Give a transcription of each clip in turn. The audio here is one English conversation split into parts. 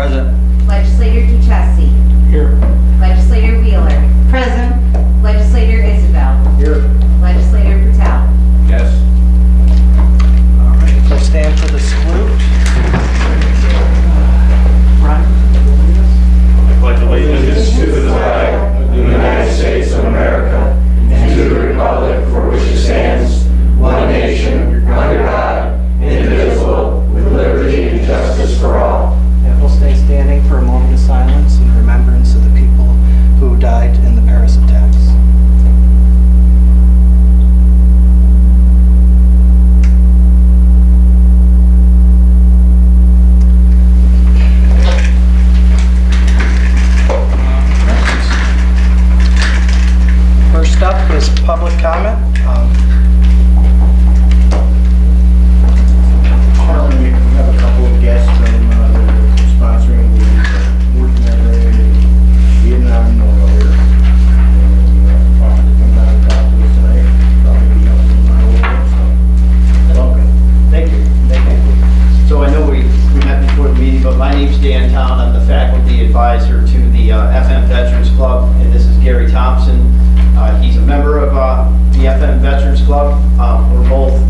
Present. Legislator Duchessis. Here. Legislator Wheeler. Present. Legislator Isabel. Here. Legislator Patel. Yes. All right, let's stand for the salute. Ryan? I pledge allegiance to the flag of the United States of America and to the republic for which it stands, one nation, under God, indivisible, with liberty and justice for all. And we'll stay standing for a moment of silence in remembrance of the people who died in the Paris attacks. First up is public comment. We have a couple of guests from sponsoring the Montgomery Vietnam Memorial here. And possibly come down and talk to us tonight. Probably be up in my world, so welcome. Thank you. Thank you. So I know we met before the meeting, but my name's Dan Town. I'm the faculty advisor to the FM Veterans Club, and this is Gary Thompson. He's a member of the FM Veterans Club. We're both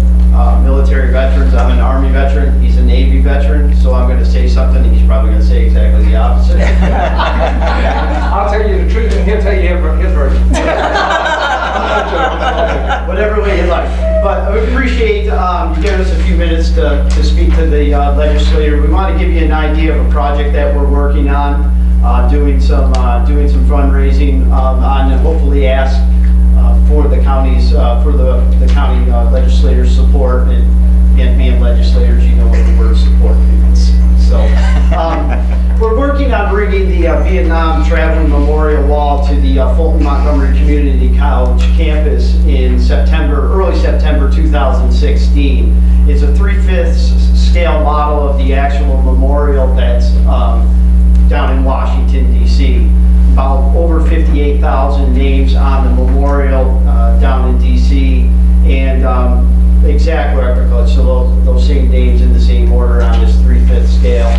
military veterans. I'm an Army veteran. He's a Navy veteran. So I'm going to say something, and he's probably going to say exactly the opposite. I'll tell you the truth and he'll tell you his version. Whatever way you like. But I would appreciate you giving us a few minutes to speak to the legislator. We want to give you an idea of a project that we're working on, doing some fundraising on, and hopefully ask for the county's for the county legislators' support. And being legislators, you know what the word support means. So we're working on bringing the Vietnam Traveling Memorial Wall to the Fulton Montgomery Community College campus in early September 2016. It's a 3/5 scale model of the actual memorial that's down in Washington, D.C. About over 58,000 names on the memorial down in D.C. and exact replica, so those same names in the same order on this 3/5 scale.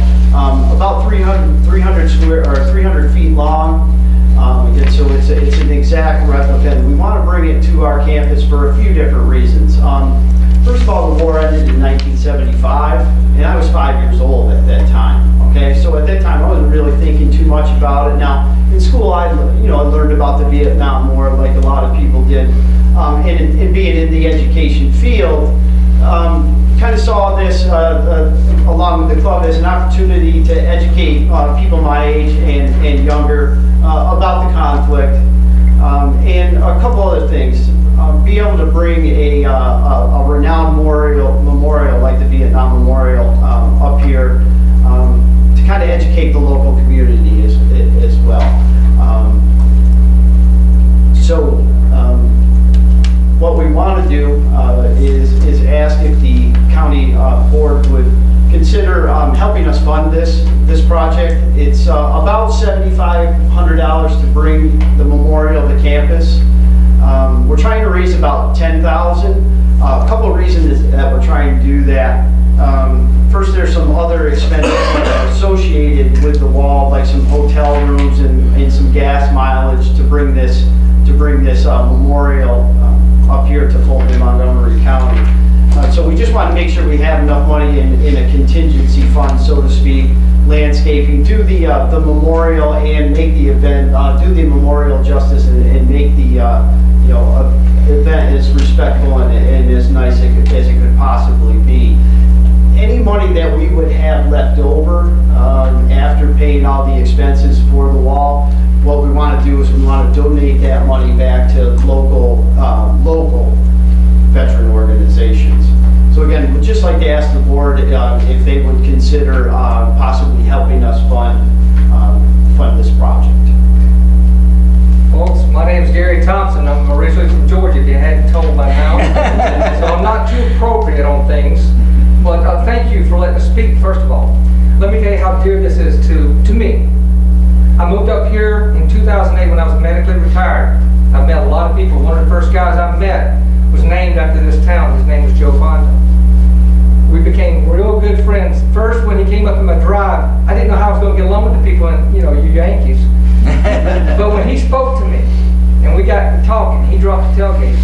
About 300 feet long. And so it's an exact replica, and we want to bring it to our campus for a few different reasons. First of all, the war ended in 1975, and I was 5 years old at that time. Okay, so at that time I wasn't really thinking too much about it. Now in school, I learned about the Vietnam War like a lot of people did, and being in the education field, kind of saw this along with the club as an opportunity to educate people my age and younger about the conflict, and a couple other things. Be able to bring a renowned memorial like the Vietnam Memorial up here to kind of educate the local community as well. What we want to do is ask if the county board would consider helping us fund this project. It's about $7,500 to bring the memorial to campus. We're trying to raise about $10,000. A couple of reasons that we're trying to do that. First, there's some other expenses that are associated with the wall, like some hotel rooms and some gas mileage to bring this memorial up here to Fulton and Montgomery County. So we just want to make sure we have enough money in a contingency fund, so to speak, landscaping, do the memorial and make the event, do the memorial justice and make the event as respectful and as nice as it could possibly be. Any money that we would have left over after paying all the expenses for the wall, what we want to do is we want to donate that money back to local veteran organizations. So again, we'd just like to ask the board if they would consider possibly helping us fund this project. Folks, my name is Gary Thompson. I'm originally from Georgia, if you hadn't told by now. So I'm not too appropriate on things. But thank you for letting us speak, first of all. Let me tell you how dear this is to me. I moved up here in 2008 when I was medically retired. I've met a lot of people. One of the first guys I met was named after this town. His name was Joe Fonda. We became real good friends. First, when he came up in my drive, I didn't know how I was going to get along with the people and, you Yankees. But when he spoke to me, and we got to talking, he dropped the tailgate,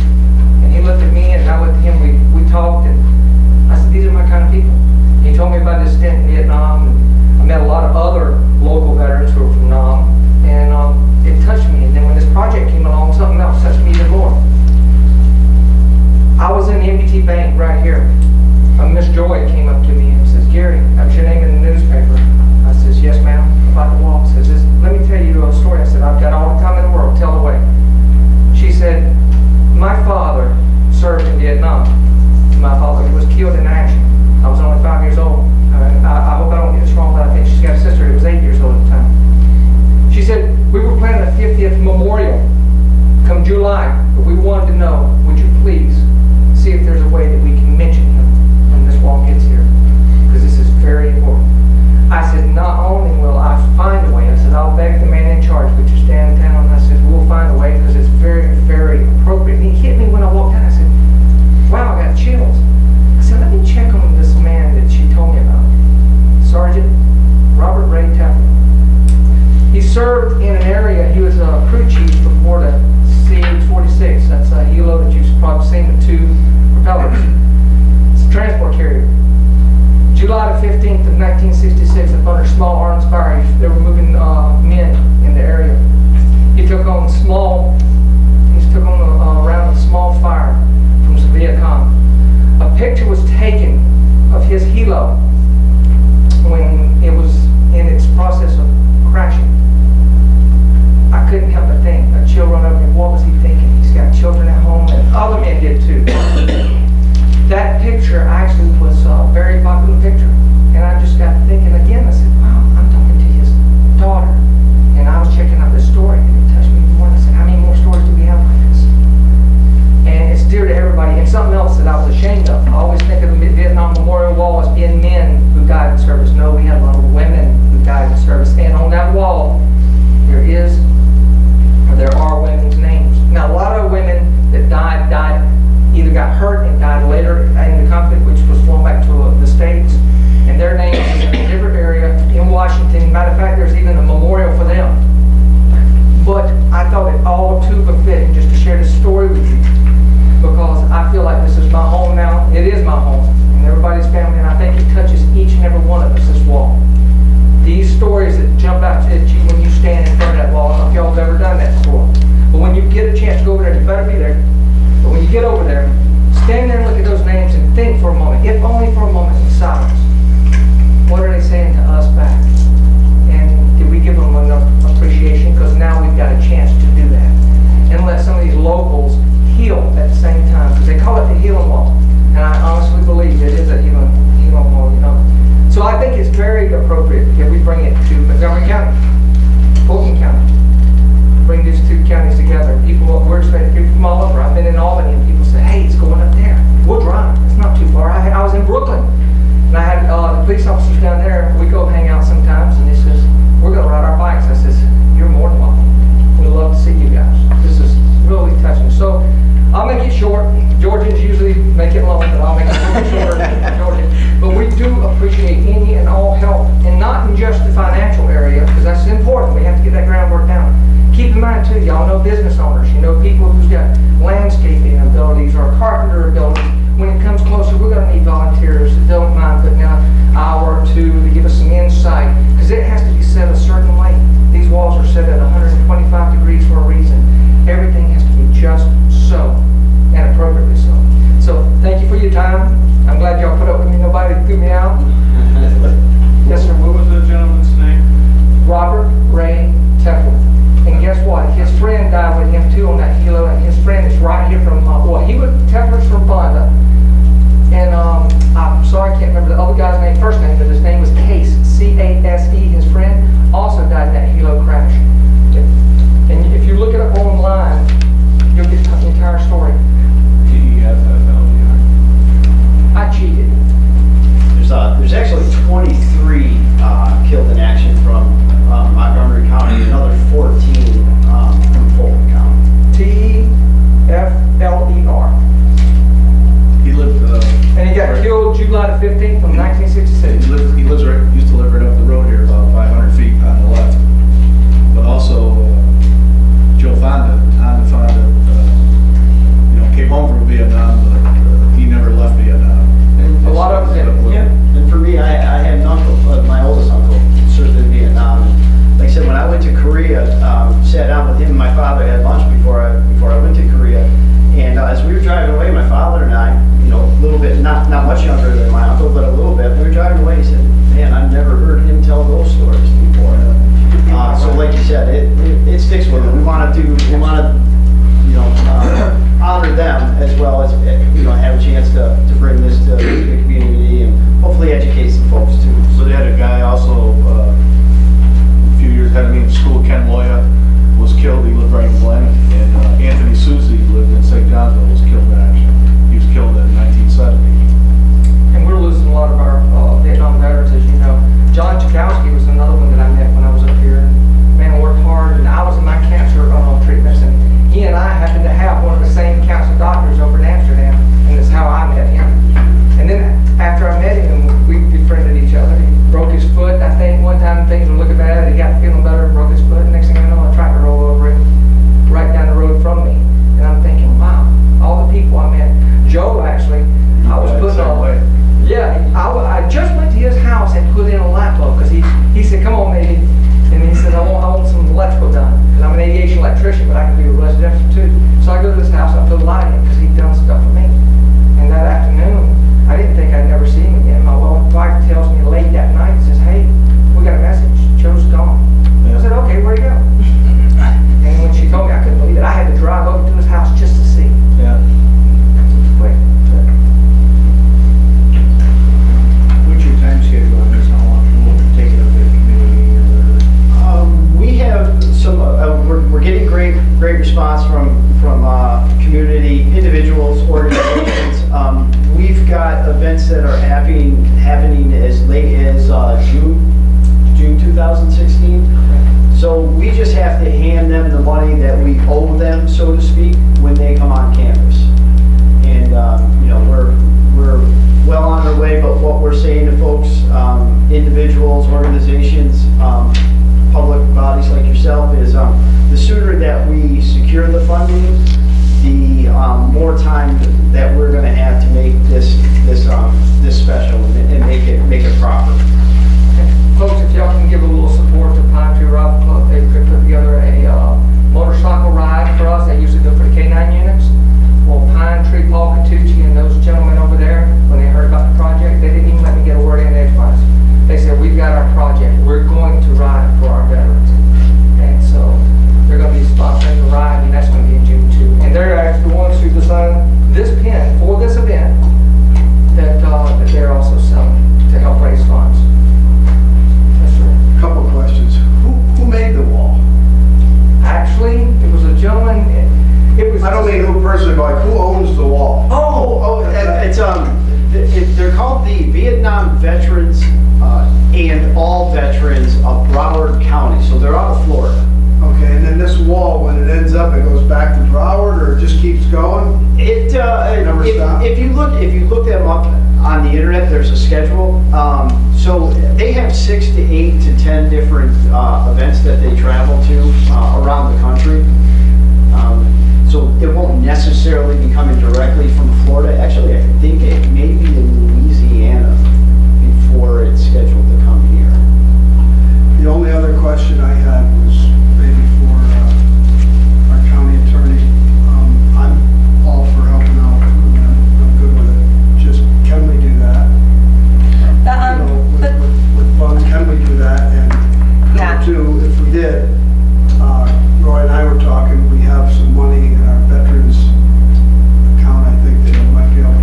and he looked at me, and I looked at him. We talked, and I said, these are my kind of people. He told me about his stint in Vietnam, and I met a lot of other local veterans who were from Nam, and it touched me. And then when this project came along, something else touched me even more. I was in the MBT bank right here. Miss Joy came up to me and says, Gary, that was your name in the newspaper. I says, yes, ma'am, about the wall. Says, let me tell you a story. I said, I've got all the time in the world, tell away. She said, my father served in Vietnam. My father was killed in action. I was only 5 years old. I hope I don't get this wrong, but I think she's got a sister who was 8 years old at the time. She said, we were planning a 50th memorial come July, but we wanted to know, would you please see if there's a way that we can mention him when this wall gets here, because this is very important. I said, not only will I find a way, I said, I'll beg the man in charge, would you stand down? And I said, we'll find a way, because it's very, very appropriate. And he hit me when I walked in. I said, wow, I got chills. I said, let me check on this man that she told me about. Sergeant Robert Ray Taffel. He served in an area, he was a crew chief before the CH-46. That's a helo that you've probably seen with 2 propellers. It's a transport carrier. July the 15th of 1966, up under small arms fire, they were moving men in the area. He took on around a small fire from some Vietcong. A picture was taken of his helo when it was in its process of crashing. I couldn't help but think, a chill run over me. What was he thinking? He's got children at home, and other men did too. That picture actually was a very popular picture. And I just got thinking again, I said, wow, I'm talking to his daughter. And I was checking out this story, and it touched me more. I said, how many more stories do we have like this? And it's dear to everybody. And something else that I was ashamed of. I always think of the Vietnam Memorial Wall as being men who died in service. No, we had a lot of women who died in service. And on that wall, there are women's names. Now, a lot of women that died either got hurt and died later in the conflict, which was flown back to the States, and their names are in a different area in Washington. Matter of fact, there's even a memorial for them. But I thought it all too befitting just to share this story with you, because I feel like this is my home now. It is my home, and everybody's family, and I think it touches each and every one of us, this wall. These stories that jump out at you when you stand in front of that wall. I don't know if y'all have ever done that before. But when you get a chance to go over there, you better be there. But when you get over there, stand there and look at those names and think for a moment, if only for a moment in silence. What are they saying to us back? And did we give them enough appreciation? Because now we've got a chance to do that. And let some of these locals heal at the same time. Because they call it the healing wall. And I honestly believe it is a healing wall, So I think it's very appropriate that we bring it to Montgomery County, Fulton County. Bring these 2 counties together. We're expecting people from all over. I've been in Albany and people say, hey, it's going up there. We'll drive. It's not too far. I was in Brooklyn and I had the police officers down there. We go hang out sometimes and they says, we're going to ride our bikes. I says, you're more than welcome. We'd love to see you guys. This is really touching. So I'll make it short. Georgians usually make it long, but I'll make it a little shorter, Georgian. But we do appreciate any and all help, and not in just the financial area, because that's important. We have to get that groundwork down. Keep in mind too, y'all know business owners. You know people who's got landscaping abilities or carpenter abilities. When it comes closer, we're going to need volunteers that don't mind putting out an hour or 2 to give us some insight, because it has to be set a certain way. These walls are set at 125 degrees for a reason. Everything has to be just so, and appropriately so. So thank you for your time. I'm glad y'all put up with me. Nobody threw me out. Yes, sir. What was the gentleman's name? Robert Ray Teflon. And guess what? His friend died with him too on that helo, and his friend is right here from, Teflon's from Fonda. And I'm sorry, I can't remember the other guy's name, first name, but his name was Case. sticks with it. We want to, you know, honor them as well as, you know, have a chance to bring this to the community and hopefully educate some folks too. So they had a guy also, a few years ahead of me in school, Ken Loya, was killed. He lived right in Glen. And Anthony Susie lived in St. Johnsville, was killed in action. He was killed in 1970. And we're losing a lot of our Vietnam veterans, as you know. John Chakowski was another one that I met when I was up here. Man, I worked hard, and I was in my cancer treatments, and he and I happened to have one of the same cancer doctors over in Amsterdam, and that's how I met him. And then after I met him, we befriended each other. He broke his foot, I think, one time things were looking bad. He got feeling better and broke his foot. Next thing I know, a tractor rolled over him right down the road from me. And I'm thinking, wow, all the people I met. Joe, actually, I was putting on. Yeah, I just went to his house and put in a light bulb because he said, come on, maybe. And he said, I want some electrical done. Because I'm an aviation electrician, but I can do residential too. So I go to his house and I put a light in because he'd done stuff for me. And that afternoon, I didn't think I'd never see him again. My wife tells me late that night and says, hey, we got a message. Joe's gone. I said, okay, where'd he go? And when she told me, I couldn't believe it. I had to drive over to his house just to see. Yeah. Quick. What's your time schedule on this? How long will it take it up to the community or whatever? We have some, we're getting great response from community, individuals, organizations. We've got events that are happening as late as June 2016. So we just have to hand them the money that we owe them, so to speak, when they come on campus. And you know, we're well on our way, but what we're saying to folks, individuals, organizations, public bodies like yourself is the sooner that we secure the funding, the more time that we're going to have to make this special and make it proper. Folks, if y'all can give a little support to Pine Tree Rifle Club, they could put together a motorcycle ride for us. They usually do for the K9 units. Well, Pine Tree, Paul Catucci, and those gentlemen over there, when they heard about the project, they didn't even let me get a word in edgewise. They said, we've got our project. We're going to ride for our veterans. And so they're going to be sponsoring the ride, and that's going to be in June too. And they're actually the ones who designed this pin for this event that they're also selling to help raise funds. Yes, sir. Couple questions. Who made the wall? Actually, it was a gentleman. It was. I don't mean who personally, but like who owns the wall? They're called the Vietnam Veterans and All Veterans of Broward County. So they're out of Florida. Okay, and then this wall, when it ends up, it goes back to Broward, or it just keeps going? Never stop? If you look them up on the internet, there's a schedule. So they have 6 to 8 to 10 different events that they travel to around the country. So it won't necessarily be coming directly from Florida. Actually, I think it may be in Louisiana before it's scheduled to come here. The only other question I had was maybe for our county attorney. I'm all for helping out, and I'm good with it. Just, can we do that? You know, with funds, can we do that? And Yeah. number two, if we did, Roy and I were talking, we have some money in our veterans account. I think they might be able to.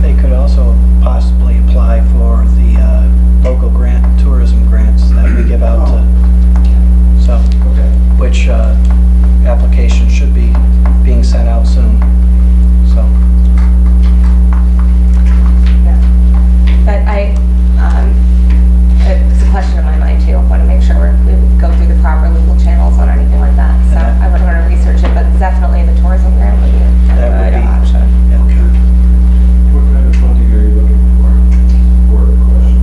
They could also possibly apply for the local tourism grants that we give out to, so, which application should be being sent out soon, so. Yeah. But it's a question in my mind too. I want to make sure we go through the proper legal channels on anything like that. So I would want to research it, but definitely the tourism grant would be a That would good be- option. Okay. What kind of funding are you looking for the question?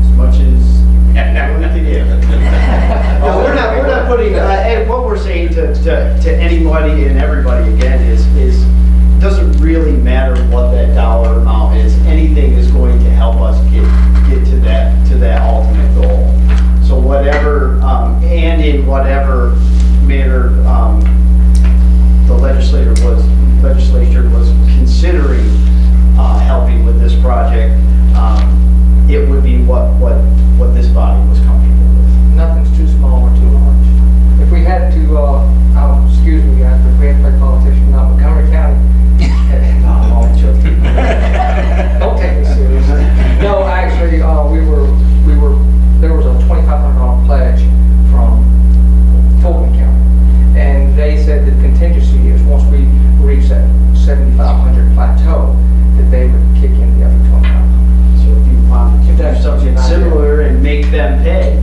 As much as we can give. No, we're not putting, and what we're saying to anybody and everybody again is it doesn't really matter what that dollar amount is. Anything is going to help us get to that ultimate goal. So whatever, and in whatever manner the legislature was considering helping with this project, it would be what this body was comfortable with. Nothing's too small or too large. similar and make them pay.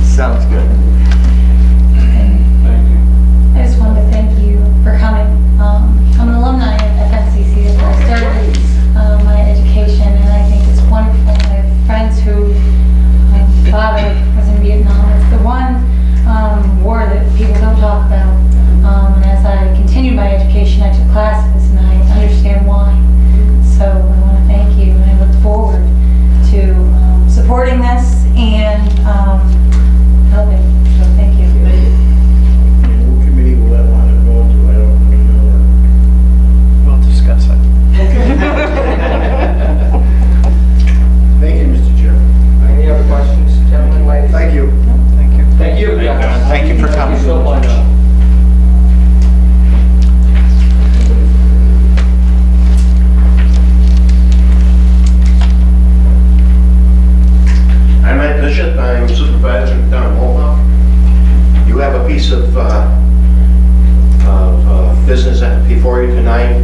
Sounds good. I just wanted to thank you for coming. I'm an alumni of FNCC. That's where I started my education, and I think it's wonderful. I have friends who father was in Vietnam. It's the one war that people don't talk about. And as I continued my education, I took classes, and I understand why. So I want to thank you, and I look forward to supporting this and helping. So thank you. What committee will that want to go to? I don't know. We'll discuss it. Thank you, Mr. Chairman. Any other questions, gentlemen, ladies? Thank you. Thank you. Thank you. Thank you for coming. Thank you so much. I'm Ed Bishop, I'm supervisor in town of Mohawk. You have a piece of business before you tonight,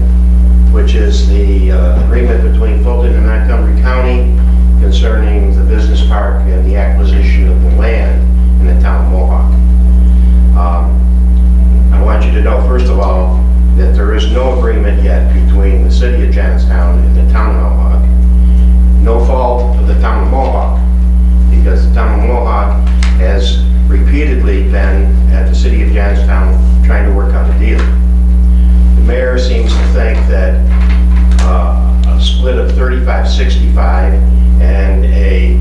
which is the agreement between Fulton and Montgomery County concerning the business park and the acquisition of the land in the town of Mohawk. I want you to know, first of all, that there is no agreement yet between the city of Johnstown and the town of Mohawk. No fault of the town of Mohawk, because the town of Mohawk has repeatedly been at the city of Johnstown trying to work out a deal. The mayor seems to think that a split of 35-65 and a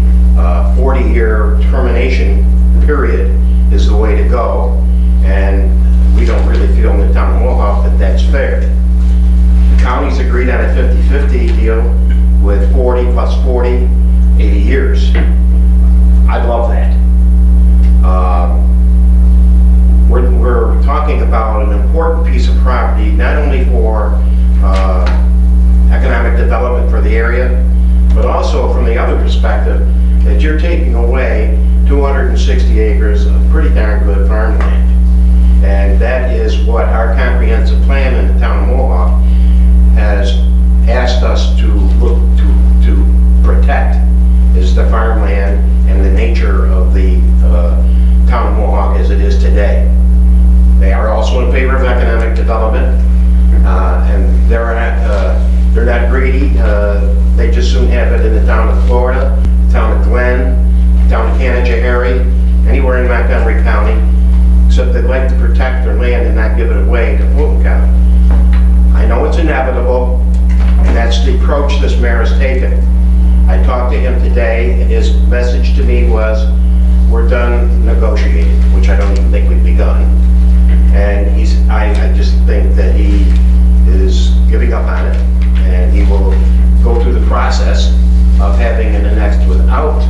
40-year termination period is the way to go, and we don't really feel in the town of Mohawk that that's fair. The county's agreed on a 50-50 deal with 40 plus 40, 80 years. I love that. We're talking about an important piece of property, not only for economic development for the area, but also from the other perspective that you're taking away 260 acres of pretty darn good farmland. And that is what our comprehensive plan in the town of Mohawk has asked us to look to protect, is the farmland and the nature of the town of Mohawk as it is today. They are also in favor of economic development, and they're not greedy. They just soon have it in the town of Florida, the town of Glen, the town of Canajoharie, anywhere in Montgomery County, except they'd like to protect their land and not give it away to Fulton County. I know it's inevitable, and that's the approach this mayor has taken. I talked to him today, and his message to me was, we're done negotiating, which I don't even think we've begun. And I just think that he is giving up on it, and he will go through the process of having an annexed without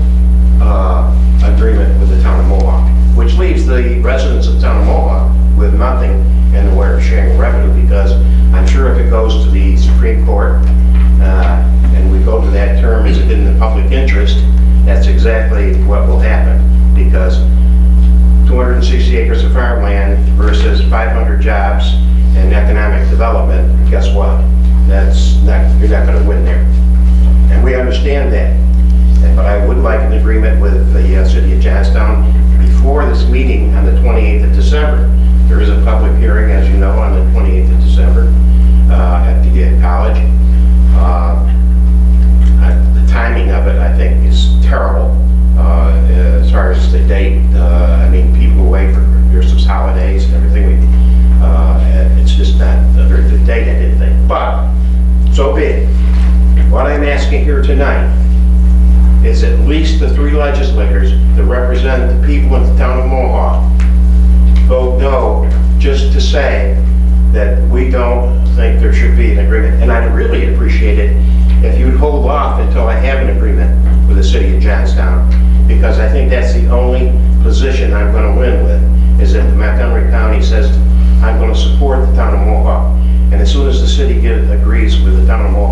agreement with the town of Mohawk, which leaves the residents of the town of Mohawk with nothing in the way of sharing revenue, because I'm sure if it goes to the Supreme Court, and we go to that term, is it in the public interest, that's exactly what will happen, because 260 acres of farmland versus 500 jobs and economic development, guess what? You're not going to win there. And we understand that. But I would like an agreement with the city of Johnstown before this meeting on the 28th of December. There is a public hearing, as you know, on the 28th of December at the college. The timing of it, I think, is terrible as far as the date. I mean, people away for Christmas holidays and everything. It's just not a very good date, I didn't think. But, so be it. What I'm asking here tonight is at least the three legislators that represent the people in the town of Mohawk vote no, just to say that we don't think there should be an agreement. And I'd really appreciate it if you'd hold off until I have an agreement with the city of Johnstown, because I think that's the only position I'm going to win with, is if the Montgomery County says I'm going to support the town of Mohawk. And as soon as the city agrees with the town of Mohawk,